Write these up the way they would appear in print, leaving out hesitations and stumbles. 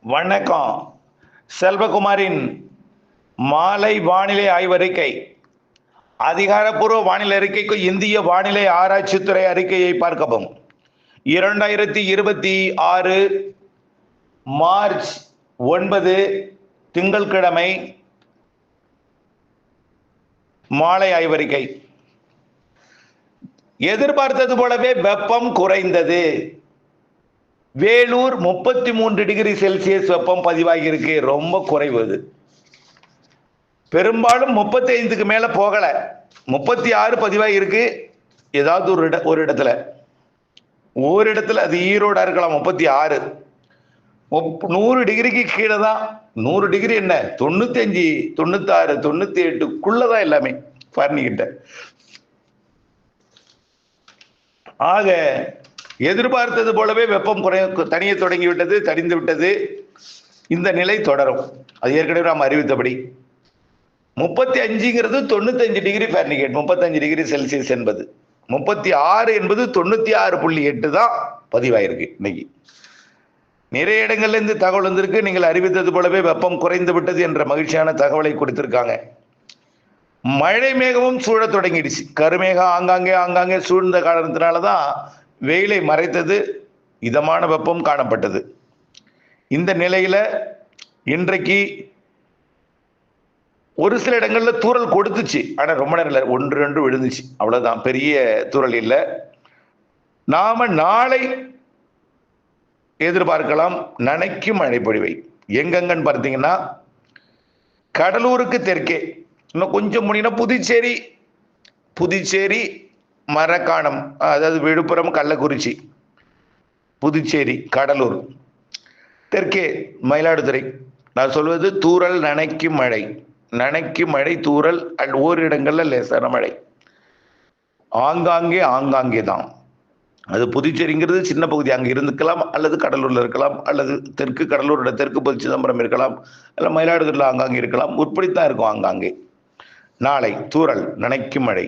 வணக்கம். செல்வகுமாரின் மாலை வானிலை ஆய்வறிக்கை. அதிகாரப்பூர்வ வானிலை அறிக்கைக்கு இந்திய வானிலை ஆராய்ச்சித்துறை அறிக்கையை பார்க்கவும். 2026 மார்ச் 9 திங்கட்கிழமை மாலை ஆய்வறிக்கை. எதிர்பார்த்தது போலவே வெப்பம் குறைந்தது. வேலூர் 33 டிகிரி செல்சியஸ் வெப்பம் பதிவாகி இருக்கு. ரொம்ப குறைவு. பெரும்பாலும் 35க்கு மேல போகல. 36 பதிவாகி இருக்கு. ஏதாவது ஒரு இடத்துல அது ஈரோடா இருக்கலாம். 36 100 டிகிரிக்கு கீழே தான். 100 டிகிரி என்ன, 95 96 98க்குள்ளதான் எல்லாமே ஃபாரன்ஹீட். ஆக எதிர்பார்த்தது போலவே வெப்பம் தனிய தொடங்கிவிட்டது, தடிந்து விட்டது. இந்த நிலை தொடரும். அது ஏற்கனவே நாம் அறிவித்தபடி 35ங்கிறது 95 டிகிரி ஃபாரன்ஹீட், 35 டிகிரி செல்சியஸ் என்பது. 36 என்பது 96.8 தான் பதிவாயிருக்கு. இன்னைக்கு நிறைய இடங்கள்ல இருந்து தகவல் வந்திருக்கு. நீங்கள் அறிவித்தது போலவே வெப்பம் குறைந்து விட்டது என்ற மகிழ்ச்சியான தகவலை கொடுத்திருக்காங்க. மழை மேகமும் சூழ தொடங்கிடுச்சு. கருமேகம் ஆங்காங்கே சூழ்ந்த காரணத்தினாலதான் வெயிலை மறைத்தது, இதமான வெப்பம் காணப்பட்டது. இந்த நிலையில இன்றைக்கு ஒரு சில இடங்கள்ல தூறல் கொடுத்துச்சு. ஆனா ரொம்ப நேரம் இல்லை, 1-2 விழுந்துச்சு, அவ்வளவுதான். பெரிய தூறல் இல்லை. நாம நாளை எதிர்பார்க்கலாம் நனைக்கும் மழை பொழிவை. எங்கெங்கன்னு பார்த்தீங்கன்னா, கடலூருக்கு தெற்கே இன்னும் கொஞ்சம் முடினா புதுச்சேரி மரக்காணம், அதாவது விழுப்புரம், கள்ளக்குறிச்சி, புதுச்சேரி, கடலூர் தெற்கே, மயிலாடுதுறை. நான் சொல்வது தூறல் நனைக்கும் மழை தூறல், ஓரிடங்கள்ல லேசான மழை. ஆங்காங்கே தான். அது புதுச்சேரிங்கிறது சின்ன பகுதி, அங்க இருந்துக்கலாம், அல்லது கடலூர்ல இருக்கலாம், அல்லது தெற்கு கடலூரோட தெற்கு பகுதி சிதம்பரம் இருக்கலாம், அல்ல மயிலாடுதுறையில் ஆங்காங்கே இருக்கலாம். உட்படித்தான் இருக்கும் ஆங்காங்கே. நாளை தூறல் நனைக்கும் மழை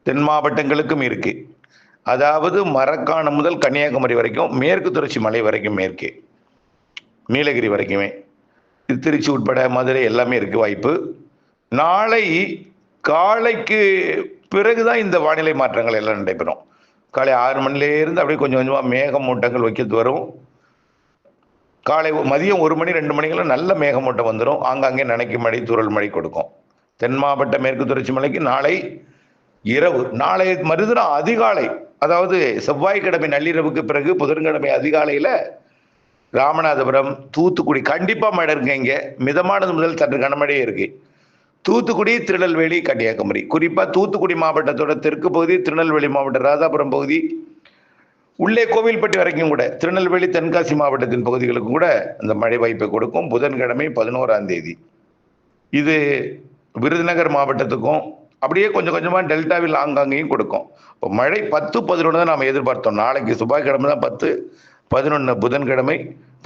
தென் மாவட்டங்களுக்கும் இருக்கு. அதாவது மரக்காணம் முதல் கன்னியாகுமரி வரைக்கும், மேற்கு தொடர்ச்சி மலை வரைக்கும், மேற்கே நீலகிரி வரைக்குமே, திருச்சி உட்பட மதுரை எல்லாமே இருக்கு வாய்ப்பு. நாளை காலைக்கு பிறகுதான் இந்த வானிலை மாற்றங்கள் எல்லாம் நடைபெறும். காலை 6 மணிலேருந்து அப்படியே கொஞ்சம் கொஞ்சமா மேகமூட்டங்கள் வைக்கிறது வரும். காலை மதியம் 1 மணி 2 மணிக்கெல்லாம் நல்ல மேகமூட்டம் வந்துடும். ஆங்காங்கே நனைக்கும் மழை தூறல் மழை கொடுக்கும். தென் மாவட்ட மேற்கு தொடர்ச்சி மலைக்கு நாளை இரவு, நாளை மறுதினம் அதிகாலை, அதாவது செவ்வாய்க்கிழமை நள்ளிரவுக்கு பிறகு புதன்கிழமை அதிகாலையில ராமநாதபுரம், தூத்துக்குடி கண்டிப்பா மழை இருக்கு. இங்க மிதமானது முதல் சற்று கனமழையே இருக்கு. தூத்துக்குடி, திருநெல்வேலி, கன்னியாகுமரி, குறிப்பா தூத்துக்குடி மாவட்டத்தோட தெற்கு பகுதி, திருநெல்வேலி மாவட்ட ராதாபுரம் பகுதி, உள்ளே கோவில்பட்டி வரைக்கும் கூட, திருநெல்வேலி தென்காசி மாவட்டத்தின் பகுதிகளுக்கும் கூட அந்த மழை வாய்ப்பை கொடுக்கும். புதன்கிழமை 11ஆம் தேதி இது விருதுநகர் மாவட்டத்துக்கும் அப்படியே கொஞ்சம் கொஞ்சமா டெல்டாவில் ஆங்காங்கேயும் கொடுக்கும். இப்போ மழை 10, 11 தான் நாம் எதிர்பார்த்தோம். நாளைக்கு செவ்வாய்க்கிழமை தான் 10, 11 புதன்கிழமை,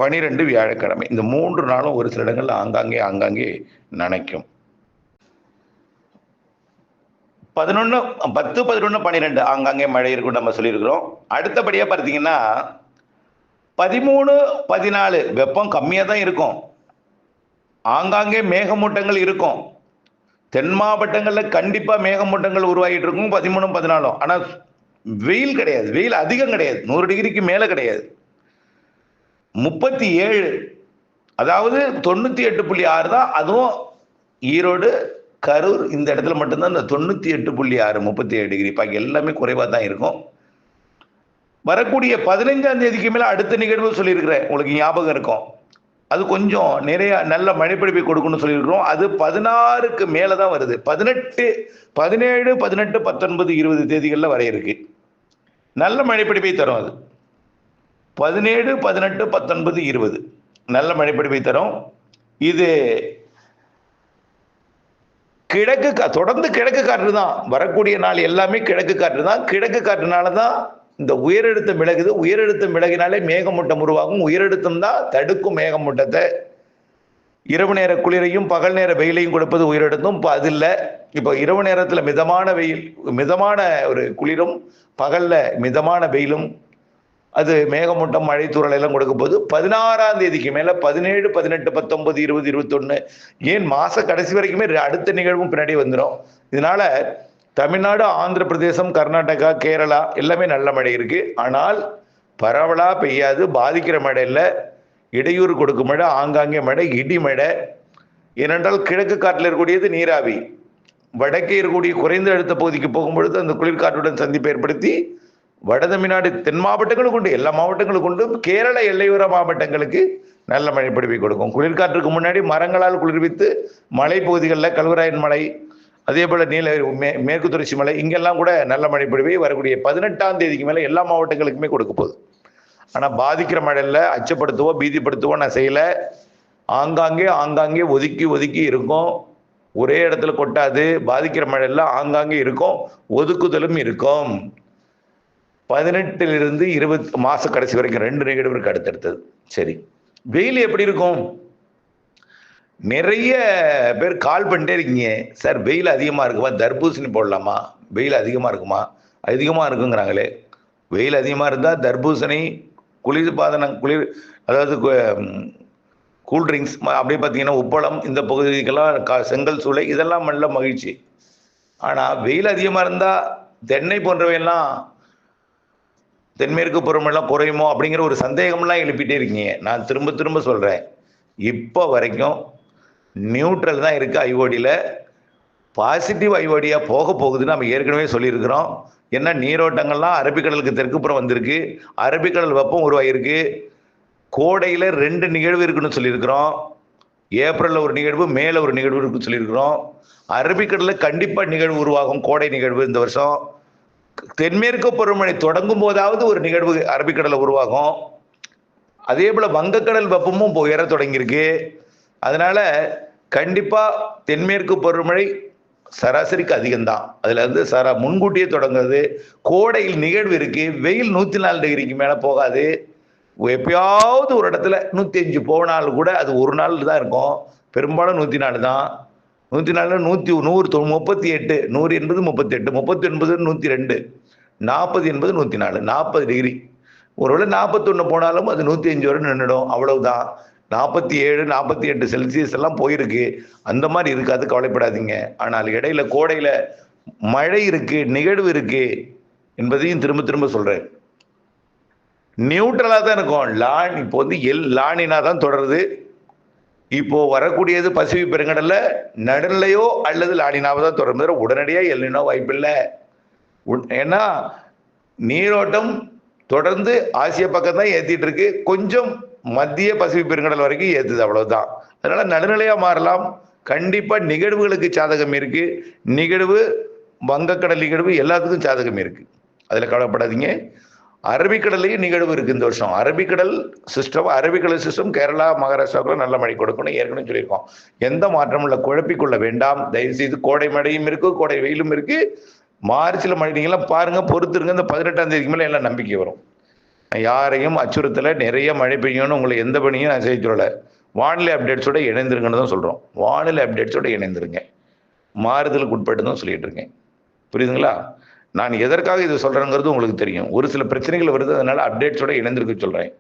12 வியாழக்கிழமை. இந்த 3 நாளும் ஒரு சில இடங்கள்ல ஆங்காங்கே நனைக்கும். 11, 10, 11, 12 ஆங்காங்கே மழை இருக்கும் நம்ம சொல்லியிருக்கிறோம். அடுத்தபடியா பார்த்தீங்கன்னா 13, 14 வெப்பம் கம்மியா தான் இருக்கும். ஆங்காங்கே மேகமூட்டங்கள் இருக்கும். தென் மாவட்டங்கள்ல கண்டிப்பா மேகமூட்டங்கள் உருவாகிட்டு இருக்கும் 13, 14. ஆனா வெயில் கிடையாது, வெயில் அதிகம் கிடையாது, 100 டிகிரிக்கு மேல கிடையாது. 37, அதாவது 98.6 தான். அதுவும் ஈரோடு, கரூர் இந்த இடத்துல மட்டும்தான் இந்த 98.6 37 டிகிரி. பாக்கி எல்லாமே குறைவா தான் இருக்கும். வரக்கூடிய 15ஆம் தேதிக்கு மேல அடுத்த நிகழ்வு சொல்லியிருக்கிறேன், உங்களுக்கு ஞாபகம் இருக்கும். அது கொஞ்சம் நிறைய நல்ல மழைப்பிடிப்பை கொடுக்கணும்னு சொல்லியிருக்கிறோம். அது 16க்கு மேலதான் வருது. 18, 17, 18, 19, 20 தேதிகள்ல வர இருக்கு. நல்ல மழைப்பிடிப்பை தரும். அது 17, 18, 19, 20 நல்ல மழைப்பிடிப்பை தரும். இது தொடர்ந்து கிழக்கு காற்று தான். வரக்கூடிய நாள் எல்லாமே கிழக்கு காற்று தான். கிழக்கு காற்றுனாலதான் இந்த உயரழுத்தம் விலகுது. உயரழுத்தம் விலகினாலே மேகமூட்டம் உருவாகும். உயரழுத்தம் தான் தடுக்கும் மேகமூட்டத்தை. இரவு நேர குளிரையும் பகல் நேர வெயிலையும் கொடுப்பது உயரழுத்தம். இப்போ அது இல்லை. இப்போ இரவு நேரத்தில் மிதமான வெயில், மிதமான ஒரு குளிரும், பகல்ல மிதமான வெயிலும் அது மேகமூட்டம், மழை தூறல் எல்லாம் கொடுக்கும் போது 16ஆம் தேதிக்கு மேல 17, 18, 19, 20, 21 ஏன் மாச கடைசி வரைக்குமே அடுத்த நிகழ்வும் பின்னாடி வந்துடும். இதனால தமிழ்நாடு, ஆந்திர பிரதேசம், கர்நாடகா, கேரளா எல்லாமே நல்ல மழை இருக்கு. ஆனால் பரவலா பெய்யாது. பாதிக்கிற மழை இல்லை, இடையூறு கொடுக்கும் மழை, ஆங்காங்கே மழை, இடி மழை. ஏனென்றால் கிழக்கு காற்றில் இருக்கக்கூடியது நீராவி, வடக்கே இருக்கக்கூடிய குறைந்த அழுத்த பகுதிக்கு போகும்பொழுது அந்த குளிர்காற்றுடன் சந்திப்பை ஏற்படுத்தி வட தமிழ்நாடு தென் மாவட்டங்களும் கொண்டு எல்லா மாவட்டங்களும் கொண்டு கேரள எல்லையோர மாவட்டங்களுக்கு நல்ல மழை பொழிவை கொடுக்கும். குளிர்காற்றுக்கு முன்னாடி மரங்களால் குளிர்வித்து மலை பகுதிகளில் கல்வராயன் மலை, அதே போல மேற்கு தொடர்ச்சி மலை, இங்கெல்லாம் கூட நல்ல மழை பொழிவை வரக்கூடிய 18ஆம் தேதிக்கு மேல எல்லா மாவட்டங்களுக்குமே கொடுக்க போகுது. ஆனா பாதிக்கிற மழையில அச்சப்படுத்துவோ பீதிப்படுத்துவோ நான் செய்யல. ஆங்காங்கே ஒதுக்கி ஒதுக்கி இருக்கும். ஒரே இடத்துல கொட்டாது. பாதிக்கிற மழையில ஆங்காங்கே இருக்கும், ஒதுக்குதலும் இருக்கும். 18 20 மாச கடைசி வரைக்கும் 2 நிகழ்வு இருக்கு அடுத்தடுத்தது. சரி, வெயில் எப்படி இருக்கும்? நிறைய பேர் கால் பண்ணிட்டே இருக்கீங்க, சார் வெயில் அதிகமா இருக்குமா, தர்பூசணி போடலாமா, வெயில் அதிகமா இருக்குமா? அதிகமா இருக்குங்கிறாங்களே. வெயில் அதிகமா இருந்தா தர்பூசணி, குளிர்பாதனம், அதாவது கூல்ட்ரிங்க்ஸ், அப்படியே பார்த்தீங்கன்னா உப்பளம், இந்த பகுதிக்கெல்லாம் செங்கல் சூளை, இதெல்லாம் நல்ல மகிழ்ச்சி. ஆனா வெயில் அதிகமா இருந்தா தென்னை போன்றவையெல்லாம் தென்மேற்கு பருவமெல்லாம் குறையுமோ அப்படிங்கிற ஒரு சந்தேகம்லாம் எழுப்பிட்டே இருக்கீங்க. நான் திரும்ப திரும்ப சொல்றேன், இப்போ வரைக்கும் நியூட்ரல் தான் இருக்கு. ஐஓடியில் பாசிட்டிவ் ஐஓடியா போக போகுதுன்னு நம்ம ஏற்கனவே சொல்லியிருக்கிறோம். ஏன்னா நீரோட்டங்கள்லாம் அரபிக்கடலுக்கு தெற்குப்புறம் வந்திருக்கு, அரபிக்கடல் வெப்பம் உருவாகிருக்கு. கோடையில் 2 நிகழ்வு இருக்குன்னு சொல்லியிருக்கிறோம். ஏப்ரலில் ஒரு நிகழ்வு, மேல ஒரு நிகழ்வு இருக்குன்னு சொல்லியிருக்கிறோம். அரபிக்கடலில் கண்டிப்பாக நிகழ்வு உருவாகும், கோடை நிகழ்வு இந்த வருஷம். தென்மேற்கு பருவமழை தொடங்கும் போதாவது ஒரு நிகழ்வு அரபிக்கடலை உருவாகும். அதே போல வங்கக்கடல் வெப்பமும் உயர தொடங்கியிருக்கு. அதனால கண்டிப்பா தென்மேற்கு பருவமழை சராசரிக்கு அதிகம்தான். அதுல இருந்து முன்கூட்டியே தொடங்குது. கோடையில் நிகழ்வு இருக்கு. வெயில் 104 டிகிரிக்கு மேல போகாது. எப்பயாவது ஒரு இடத்துல 105 போனாலும் கூட அது ஒரு நாள் தான் இருக்கும். பெரும்பாலும் 104 தான். 104, 100, 38, 100 என்பது 38, 39 102, 40 என்பது 104, 40 டிகிரி. ஒருவேளை 41 போனாலும் அது 105 வரை நின்றுடும், அவ்வளவுதான். 47, 48 செல்சியஸ் எல்லாம் போயிருக்கு. அந்த மாதிரி இருக்காது, கவலைப்படாதீங்க. ஆனால் இடையில கோடையில மழை இருக்கு, நிகழ்வு இருக்கு என்பதையும் திரும்ப திரும்ப சொல்றேன். நியூட்ரலா தான் இருக்கும். இப்போ வந்து லானினா தான் தொடருது. இப்போ வரக்கூடியது பசிபிக் பெருங்கடல்ல நடுநிலையோ அல்லது லானினாவோ தான் தொடர்ந்து, உடனடியா எல்னினோ வாய்ப்பில்லை. ஏன்னா நீரோட்டம் தொடர்ந்து ஆசிய பக்கம் தான் ஏத்திட்டு இருக்கு, கொஞ்சம் மத்திய பசிபிக் பெருங்கடல் வரைக்கும் ஏத்துது, அவ்வளவுதான். அதனால நடுநிலையா மாறலாம். கண்டிப்பா நிகழ்வுகளுக்கு சாதகம் இருக்கு. நிகழ்வு, வங்கக்கடல் நிகழ்வு எல்லாத்துக்கும் சாதகம் இருக்கு, அதுல கவலைப்படாதீங்க. அரபிக்கடலையும் நிகழ்வு இருக்கு இந்த வருஷம். அரபிக்கடல் சிஸ்டம் கேரளா, மகாராஷ்டிராவுக்குள்ள நல்ல மழை கொடுக்கணும், ஏற்கனவே சொல்லியிருக்கோம். எந்த மாற்றமும் இல்லை, குழப்பிக்கொள்ள வேண்டாம் தயவு செய்து. கோடை மழையும் இருக்கு, கோடை வெயிலும் இருக்கு. மார்ச்ல மழை நீங்களாம் பாருங்க, பொறுத்துருங்க. இந்த 18ஆம் தேதிக்கு மேல எல்லாம் நம்பிக்கை வரும். யாரையும் அச்சுறுத்தல, நிறைய மழை பெய்யும்னு உங்களை எந்த பணியும் நான் செய்ய சொல்லல. வானிலை அப்டேட்ஸோட இணைந்திருங்கன்னு தான் சொல்றோம். வானிலை அப்டேட்ஸோட இணைந்திருங்க, மாறுதலுக்கு உட்பட்டு தான் சொல்லிட்டு இருக்கேன். புரியுதுங்களா? நான் எதற்காக இதை சொல்றேங்கிறது உங்களுக்கு தெரியும். ஒரு சில பிரச்சனைகள் வருது, அதனால அப்டேட்ஸோட இணைந்திருக்க சொல்றேன்.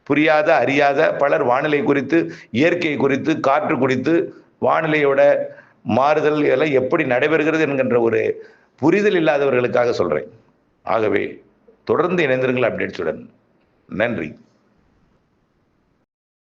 புரியாத, அறியாத பலர் வானிலை குறித்து, இயற்கை குறித்து, காற்று குறித்து, வானிலையோட மாறுதல் இதெல்லாம் எப்படி நடைபெறுகிறது என்கின்ற ஒரு புரிதல் இல்லாதவர்களுக்காக சொல்றேன். ஆகவே தொடர்ந்து இணைந்திருங்கள் அப்டேட்ஸுடன். நன்றி.